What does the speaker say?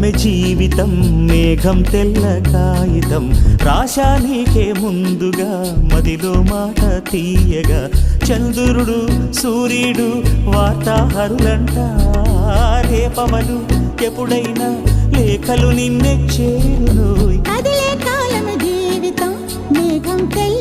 కాలమే జీవితం మేఘం తెల్ల కాగితం రాశా నీకే ముందుగా మదిలో మాట తీయగా చంద్రుడు సూర్యుడు వార్తాహరులంట రేపవలు ఎప్పుడైనా లేఖలు నిన్నే చేరును కదిలే కాలమే జీవితం మేఘం తెల్ల